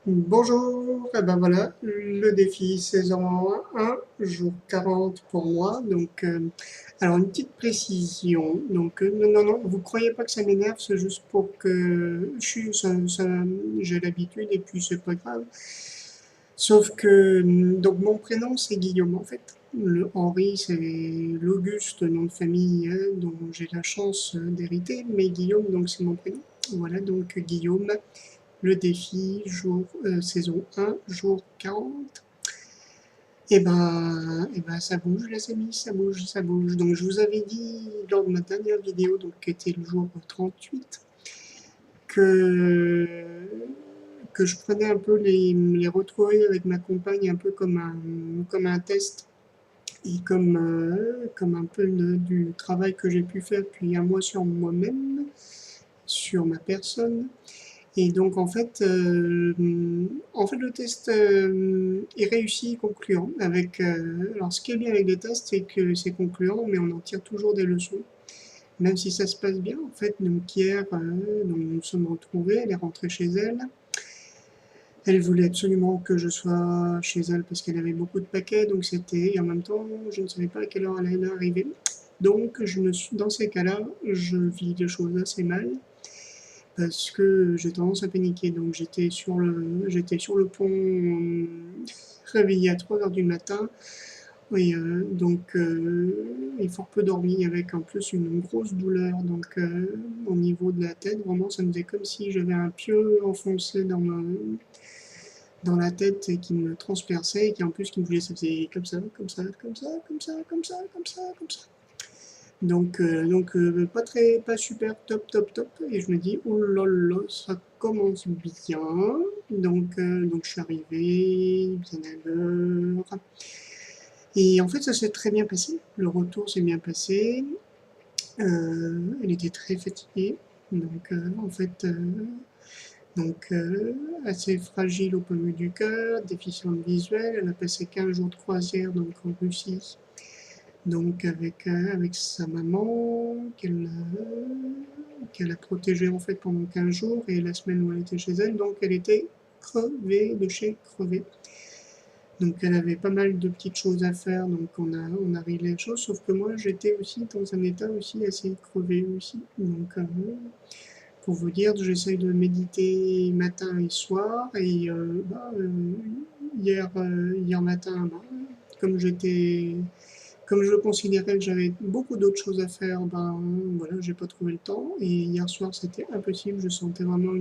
Bonjour, et ben voilà, le défi saison 1, jour 40 pour moi. Donc, alors une petite précision. Donc, non, non, non, vous croyez pas que ça m'énerve, c'est juste pour que j'ai l'habitude et puis c'est pas grave. Sauf que, donc mon prénom c'est Guillaume en fait. Le Henri c'est l'Auguste nom de famille dont j'ai la chance d'hériter, mais Guillaume donc c'est mon prénom. Voilà donc Guillaume. Le défi, saison 1, jour 40. Et ben, ça bouge, les amis, ça bouge, ça bouge. Donc, je vous avais dit lors de ma dernière vidéo, donc qui était le jour 38, que, que je prenais un peu les retrouvailles avec ma compagne un peu comme un test et comme un peu du travail que j'ai pu faire depuis un mois sur moi-même, sur ma personne. Et donc en fait le test est réussi et concluant. Alors ce qui est bien avec les tests, c'est que c'est concluant, mais on en tire toujours des leçons. Même si ça se passe bien, en fait, donc hier, donc nous nous sommes retrouvés, elle est rentrée chez elle. Elle voulait absolument que je sois chez elle parce qu'elle avait beaucoup de paquets, donc et en même temps, je ne savais pas à quelle heure elle allait arriver. Donc dans ces cas-là, je vis les choses assez mal parce que j'ai tendance à paniquer. Donc j'étais sur le pont, réveillé à 3 heures du matin. Et il fort peu dormi avec en plus une grosse douleur au niveau de la tête. Vraiment, ça me faisait comme si j'avais un pieu enfoncé dans la tête et qui me transperçait et qui en plus qui me faisait, ça faisait comme ça, comme ça, comme ça, comme ça, comme ça, comme ça, comme ça. Pas super top, top, top. Et je me dis, oh là là, ça commence bien. Donc je suis arrivé bien à l'heure. Et en fait, ça s'est très bien passé. Le retour s'est bien passé. Elle était très fatiguée. Donc, en fait, donc assez fragile au point de vue du cœur, déficiente visuelle. Elle a passé 15 jours de croisière donc en Russie, donc avec sa maman qu'elle a protégée en fait pendant 15 jours et la semaine où elle était chez elle, donc elle était crevée de chez crevée. Donc elle avait pas mal de petites choses à faire, donc on a réglé les choses, sauf que moi j'étais aussi dans un état aussi assez crevé aussi. Donc pour vous dire, j'essaye de méditer matin et soir et hier matin, comme j'étais comme je considérais que j'avais beaucoup d'autres choses à faire, voilà, j'ai pas trouvé le temps. Et hier soir, c'était impossible. Je sentais vraiment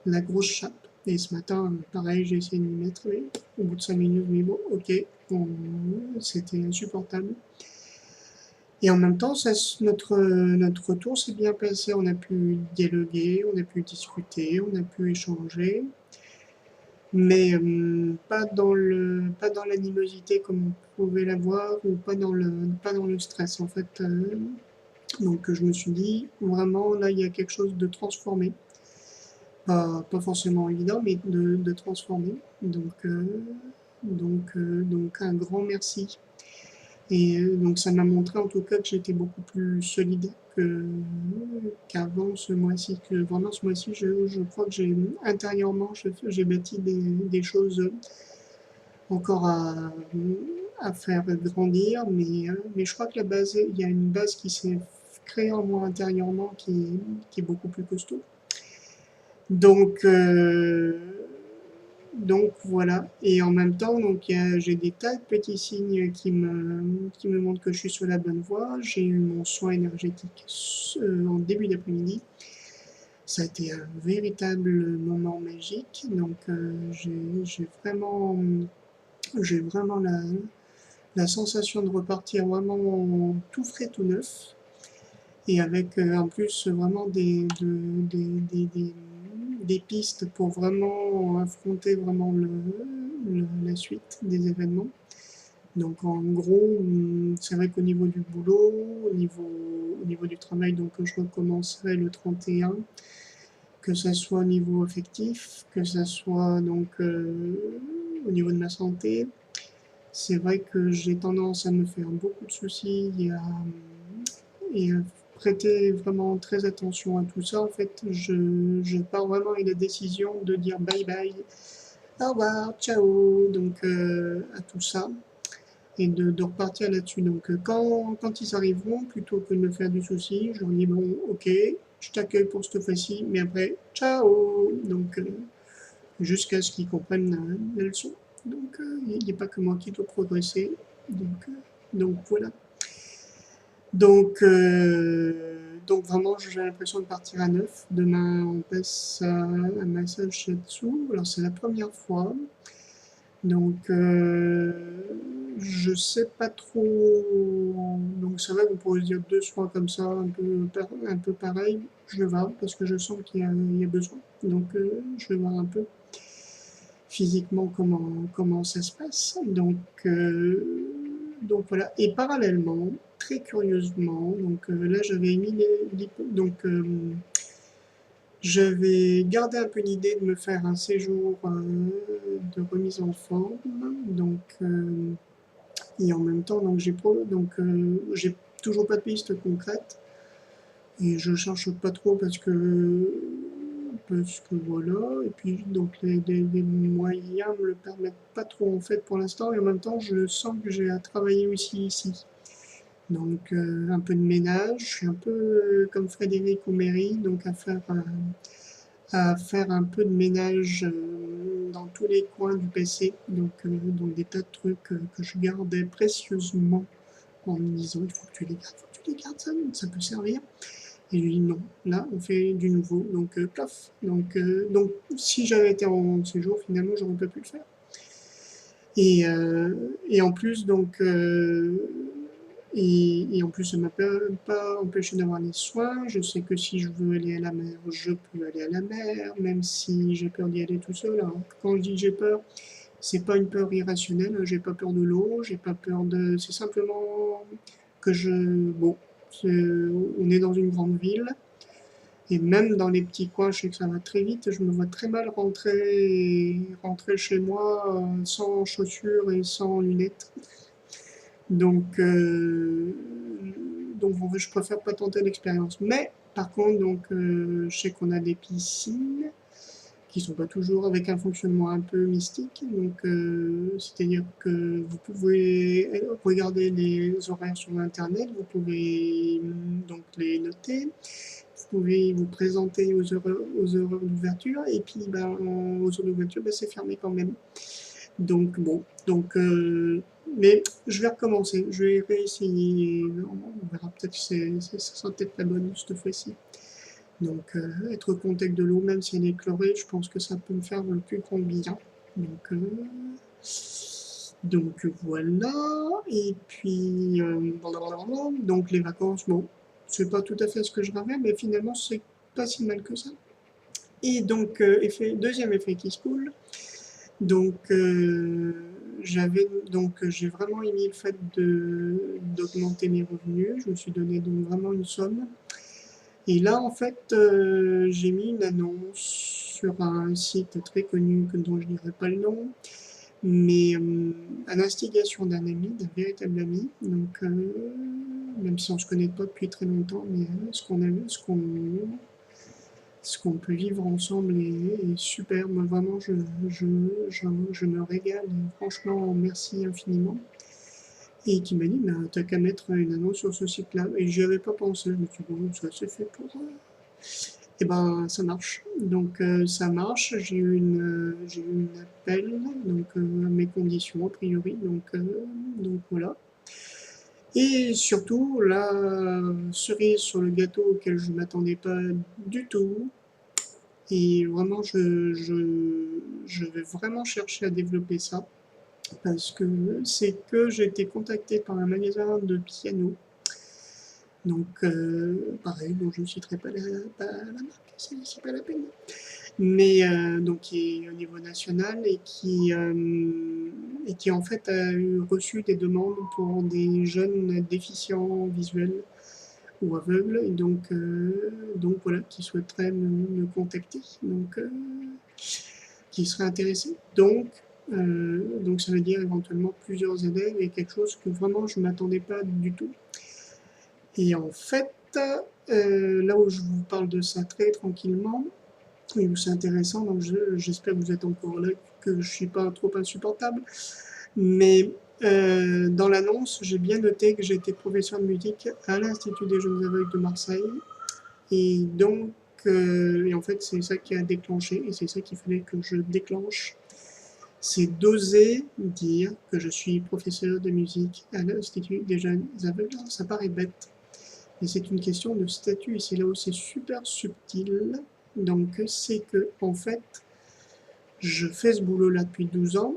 la grosse chape. Et ce matin, pareil, j'ai essayé de m'y mettre. Mais au bout de 5 minutes, mais bon, ok, c'était insupportable. Et en même temps, notre retour s'est bien passé. On a pu dialoguer, on a pu discuter, on a pu échanger mais pas dans l'animosité comme on pouvait l'avoir ou pas dans le stress en fait. Donc je me suis dit vraiment là il y a quelque chose de transformé, pas forcément évident mais de transformé. Donc un grand merci. Et donc ça m'a montré en tout cas que j'étais beaucoup plus solide qu'avant ce mois-ci. Que vraiment ce mois-ci, je crois que intérieurement, j'ai bâti des choses encore à faire grandir, mais je crois que il y a une base qui s'est créée en moi intérieurement qui est beaucoup plus costaud. Donc, euh, donc voilà. Et en même temps, j'ai des tas de petits signes qui me montrent que je suis sur la bonne voie. J'ai eu mon soin énergétique en début d'après-midi. Ça a été un véritable moment magique. Donc j'ai vraiment la sensation de repartir vraiment tout frais, tout neuf. Et avec en plus vraiment des pistes pour vraiment affronter vraiment la suite des événements. Donc en gros, c'est vrai qu'au niveau du boulot, au niveau du travail, donc je recommencerai le 31, que ce soit au niveau affectif, que ce soit au niveau de ma santé. C'est vrai que j'ai tendance à me faire beaucoup de soucis et à prêter vraiment très attention à tout ça. En fait, je pars vraiment avec la décision de dire bye bye, au revoir, ciao, donc à tout ça, et de repartir là-dessus. Donc quand ils arriveront, plutôt que de me faire du souci, je leur dis bon, ok, je t'accueille pour cette fois-ci, mais après, ciao, donc jusqu'à ce qu'ils comprennent la leçon. Donc il n'y a pas que moi qui dois progresser, donc, voilà. Donc vraiment, j'ai l'impression de partir à neuf. Demain, on passe à un massage shiatsu. Alors, c'est la première fois. Donc, je sais pas trop. Donc, c'est vrai qu'on pourrait se dire 2 soins comme ça, un peu pareil. Je vais voir parce que je sens qu'il y a besoin. Donc, je vais voir un peu physiquement comment ça se passe. Donc voilà. Et parallèlement, très curieusement, donc là j'avais mis donc j'avais gardé un peu l'idée de me faire un séjour de remise en forme. Donc et en même temps j'ai toujours pas de piste concrète et je cherche pas trop parce que voilà, et puis donc les moyens me le permettent pas trop en fait pour l'instant, et en même temps je sens que j'ai à travailler aussi ici. Donc un peu de ménage, je suis un peu comme Frédéric Omery, donc à faire un peu de ménage dans tous les coins du PC, donc des tas de trucs que je gardais précieusement en me disant il faut que tu les gardes, faut que tu les gardes, ça peut servir. Et lui dit non, là on fait du nouveau, donc plaf. Donc si j'avais été en séjour, finalement j'aurais pas pu le faire. Et en plus, et en plus, ça m'a pas empêché d'avoir les soins. Je sais que si je veux aller à la mer, je peux aller à la mer, même si j'ai peur d'y aller tout seul. Alors, quand je dis j'ai peur, c'est pas une peur irrationnelle. J'ai pas peur de l'eau, j'ai pas peur de. C'est simplement que bon, on est dans une grande ville. Et même dans les petits coins, je sais que ça va très vite. Je me vois très mal rentrer chez moi sans chaussures et sans lunettes. Donc, en fait, je préfère pas tenter l'expérience. Mais par contre, je sais qu'on a des piscines qui sont pas toujours avec un fonctionnement un peu mystique. Donc, c'est-à-dire que vous pouvez regarder les horaires sur Internet, vous pouvez donc les noter. Vous pouvez vous présenter aux heures d'ouverture, et puis aux heures d'ouverture, c'est fermé quand même. Donc bon, mais je vais recommencer, je vais réessayer, on verra, peut-être que ça sera peut-être la bonne cette fois-ci. Donc être au contact de l'eau, même si elle est chlorée, je pense que ça peut me faire le plus grand bien. Donc voilà, et puis donc les vacances, bon, c'est pas tout à fait ce que je rêvais, mais finalement c'est pas si mal que ça. Et donc deuxième effet qui se coule, donc j'ai vraiment émis le fait d'augmenter mes revenus. Je me suis donné donc vraiment une somme. Et là en fait j'ai mis une annonce sur un site très connu dont je ne dirai pas le nom, mais à l'instigation d'un ami, d'un véritable ami. Donc même si on se connaît pas depuis très longtemps, mais ce qu'on peut vivre ensemble est super. Moi, vraiment, je me régale. Et franchement, merci infiniment. Et qui m'a dit, bah, t'as qu'à mettre une annonce sur ce site-là. Et j'y avais pas pensé. Je me suis dit, bon, ça c'est fait pour. Et ben, ça marche. Donc, ça marche. J'ai eu une appel, donc à mes conditions, a priori. Donc voilà. Et surtout, la cerise sur le gâteau auquel je ne m'attendais pas du tout. Et vraiment, je vais vraiment chercher à développer ça, parce que c'est que j'ai été contacté par un magasin de piano. Donc, pareil, bon, je ne citerai pas la marque, c'est pas la peine. Mais donc qui est au niveau national, et qui en fait a reçu des demandes pour des jeunes déficients visuels ou aveugles, et donc voilà, qui souhaiteraient me contacter, qui seraient intéressés. Donc ça veut dire éventuellement plusieurs élèves, et quelque chose que vraiment je ne m'attendais pas du tout. Et en fait, là où je vous parle de ça très tranquillement, et où c'est intéressant, donc j'espère que vous êtes encore là, que je suis pas trop insupportable. Mais dans l'annonce, j'ai bien noté que j'étais professeur de musique à l'Institut des jeunes aveugles de Marseille. Et donc, et en fait, c'est ça qui a déclenché, et c'est ça qu'il fallait que je déclenche, c'est d'oser dire que je suis professeur de musique à l'Institut des jeunes aveugles. Ça paraît bête, mais c'est une question de statut, et c'est là où c'est super subtil. Donc, c'est que, en fait, je fais ce boulot-là depuis 12 ans,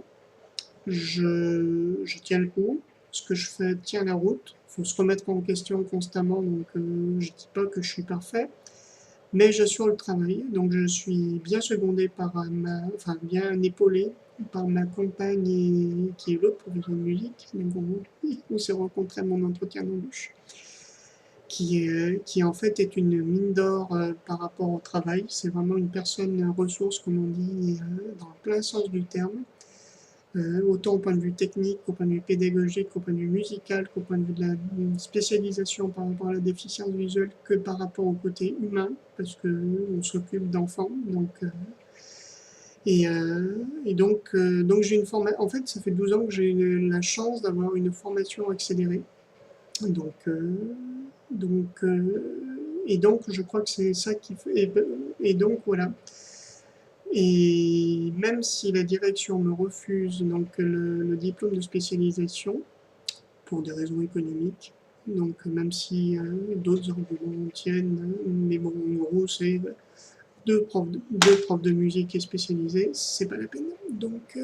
je tiens le coup, ce que je fais tient la route, il faut se remettre en question constamment, donc je dis pas que je suis parfait, mais j'assure le travail, donc je suis bien secondé par enfin bien épaulé par ma compagne qui est l'autre professeur de musique, donc on s'est rencontrés à mon entretien d'embauche, qui en fait est une mine d'or par rapport au travail. C'est vraiment une personne ressource, comme on dit, dans plein sens du terme. Autant au point de vue technique, qu'au point de vue pédagogique, qu'au point de vue musical, qu'au point de vue de la spécialisation par rapport à la déficience visuelle, que par rapport au côté humain, parce qu'on s'occupe d'enfants. Donc j'ai une formation. En fait, ça fait 12 ans que j'ai la chance d'avoir une formation accélérée. Donc, euh, donc, je crois que c'est ça qui fait. Et donc, voilà. Et même si la direction me refuse donc le diplôme de spécialisation pour des raisons économiques, donc même si d'autres arguments tiennent, mais bon, en gros, c'est deux profs de musique et spécialisés, c'est pas la peine. Donc,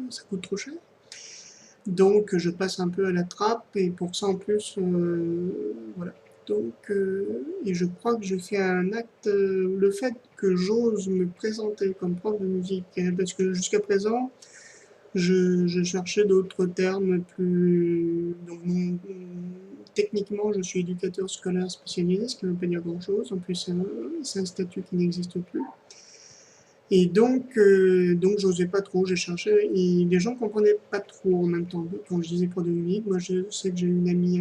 ça coûte trop cher. Donc, je passe un peu à la trappe, et pour ça, en plus, voilà. Donc, et je crois que je fais un acte, le fait que j'ose me présenter comme prof de musique, hein, parce que jusqu'à présent, je cherchais d'autres termes plus. Donc, techniquement, je suis éducateur scolaire spécialisé, ce qui ne veut pas dire grand-chose. En plus, c'est un statut qui n'existe plus. Et donc j'osais pas trop, j'ai cherché, et les gens comprenaient pas trop en même temps. Quand je disais prof de musique, moi je sais que j'ai une amie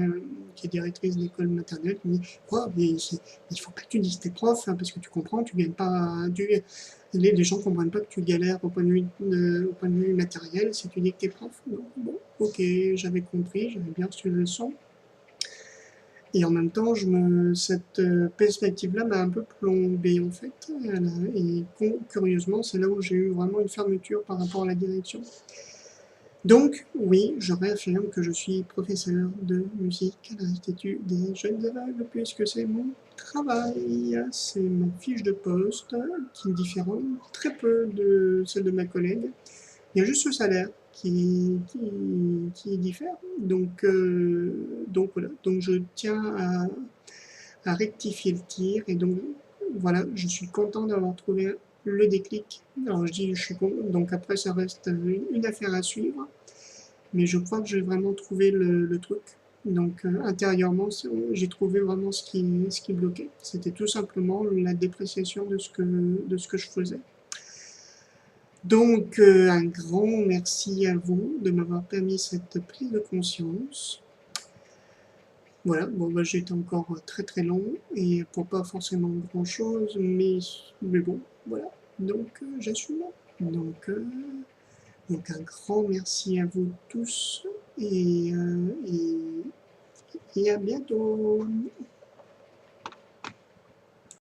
qui est directrice d'école maternelle qui me dit quoi, mais il faut pas que tu dises tes profs, hein, parce que tu comprends, tu gagnes pas, les gens comprennent pas que tu galères au point de vue matériel si tu dis que t'es prof. Donc, bon, ok, j'avais compris, j'avais bien reçu le leçon. Et en même temps, cette perspective-là m'a un peu plombé en fait. Et curieusement, c'est là où j'ai eu vraiment une fermeture par rapport à la direction. Donc, oui, je réaffirme que je suis professeur de musique à l'Institut des jeunes aveugles, puisque c'est mon travail. C'est ma fiche de poste qui diffère très peu de celle de ma collègue. Il y a juste ce salaire qui diffère. Donc voilà. Donc je tiens à rectifier le tir. Et donc voilà, je suis content d'avoir trouvé le déclic. Alors je dis, je suis content. Donc après, ça reste une affaire à suivre. Mais je crois que j'ai vraiment trouvé le truc. Donc intérieurement, j'ai trouvé vraiment ce qui bloquait. C'était tout simplement la dépréciation de ce que je faisais. Donc, un grand merci à vous de m'avoir permis cette prise de conscience. Voilà, bon, bah, j'ai été encore très très long et pour pas forcément grand chose, mais bon, voilà. Donc, j'assume. Donc, euh, donc, un grand merci à vous tous et à bientôt.